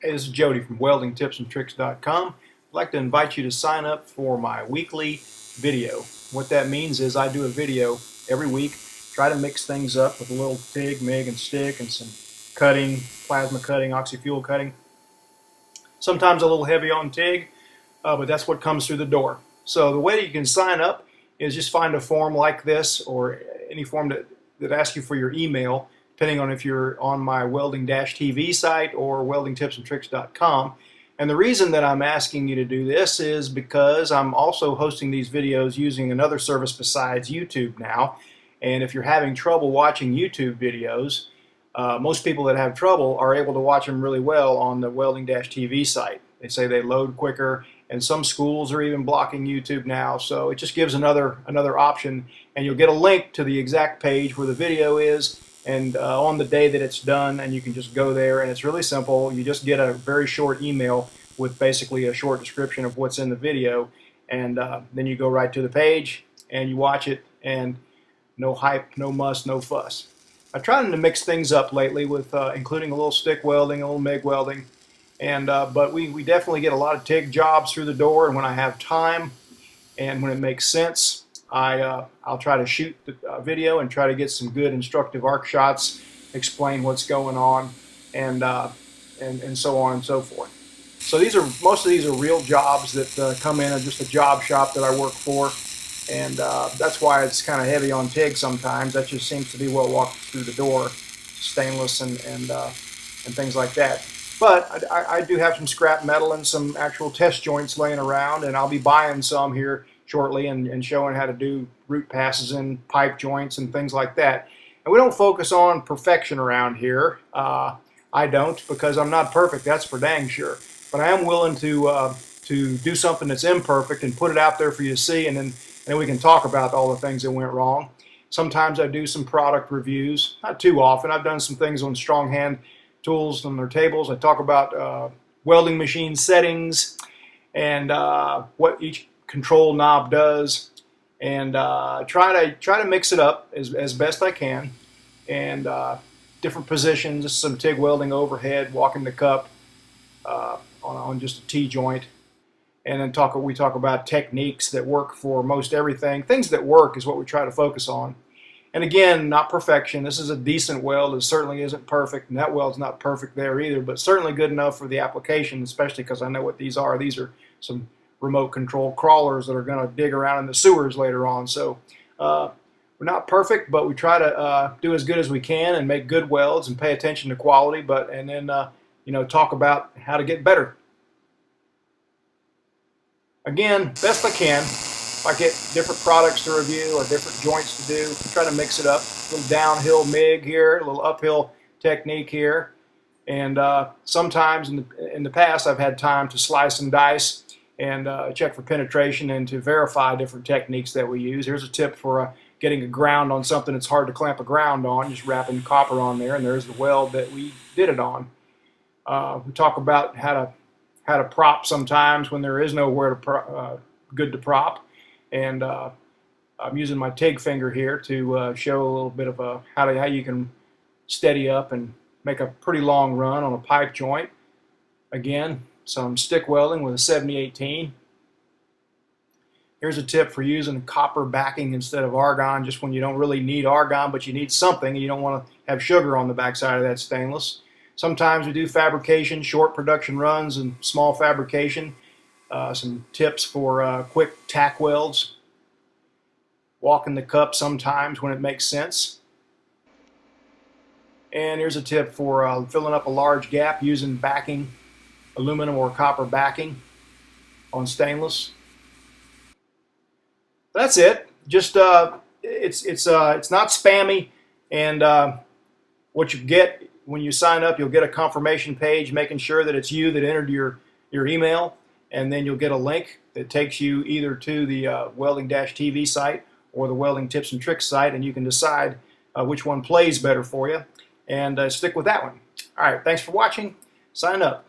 Hey, this is Jody from weldingtipsandtricks.com. I'd like to invite you to sign up for my weekly video. What that means is I do a video every week, try to mix things up with a little TIG, MIG, and stick, and some cutting, plasma cutting, oxy-fuel cutting. Sometimes a little heavy on TIG, but that's what comes through the door. So the way that you can sign up is just find a form like this or any form that asks you for your email, depending on if you're on my Welding-TV site or weldingtipsandtricks.com. And the reason that I'm asking you to do this is because I'm also hosting these videos using another service besides YouTube now. And if you're having trouble watching YouTube videos, most people that have trouble are able to watch them really well on the Welding-TV site. They say they load quicker, and some schools are even blocking YouTube now, so it just gives another option, and you'll get a link to the exact page where the video is, and on the day that it's done, and you can just go there, and it's really simple. You just get a very short email with basically a short description of what's in the video, and then you go right to the page, and you watch it, and no hype, no muss, no fuss. I'm trying to mix things up lately with including a little stick welding, a little MIG welding, and but we definitely get a lot of TIG jobs through the door, and when I have time and when it makes sense, I'll try to shoot the video and try to get some good instructive arc shots, explain what's going on, and so on and so forth. So most of these are real jobs that come in at just a job shop that I work for, and that's why it's kind of heavy on TIG sometimes. That just seems to be what walks through the door, stainless and things like that. But I do have some scrap metal and some actual test joints laying around, and I'll be buying some here shortly and showing how to do root passes and pipe joints and things like that. And we don't focus on perfection around here. I don't, because I'm not perfect, that's for dang sure. But I am willing to do something that's imperfect and put it out there for you to see, and then we can talk about all the things that went wrong. Sometimes I do some product reviews, not too often. I've done some things on strong hand tools on their tables. I talk about welding machine settings and what each control knob does, and try to mix it up as best I can, and different positions, some TIG welding overhead, walking the cup on just a T-joint, and then we talk about techniques that work for most everything. Things that work is what we try to focus on. And again, not perfection. This is a decent weld. It certainly isn't perfect, and that weld's not perfect there either, but certainly good enough for the application, especially because I know what these are. These are some remote control crawlers that are going to dig around in the sewers later on. So we're not perfect, but we try to do as good as we can and make good welds and pay attention to quality, and then talk about how to get better. Again, best I can. If I get different products to review or different joints to do, try to mix it up. A little downhill MIG here, a little uphill technique here, and sometimes in the past I've had time to slice and dice and check for penetration and to verify different techniques that we use. Here's a tip for getting a ground on something that's hard to clamp a ground on, just wrapping copper on there, and there's the weld that we did it on. We talk about how to prop sometimes when there is nowhere good to prop, and I'm using my TIG finger here to show a little bit of how you can steady up and make a pretty long run on a pipe joint. Again, some stick welding with a 7018. Here's a tip for using copper backing instead of argon, just when you don't really need argon, but you need something, and you don't want to have sugar on the backside of that stainless. Sometimes we do fabrication, short production runs and small fabrication. Some tips for quick tack welds. Walking the cup sometimes when it makes sense. And here's a tip for filling up a large gap using backing, aluminum or copper backing on stainless. That's it. Just it's not spammy, and what you get when you sign up, you'll get a confirmation page making sure that it's you that entered your email, and then you'll get a link that takes you either to the Welding-TV site or the Welding Tips and Tricks site, and you can decide which one plays better for you and stick with that one. All right, thanks for watching. Sign up.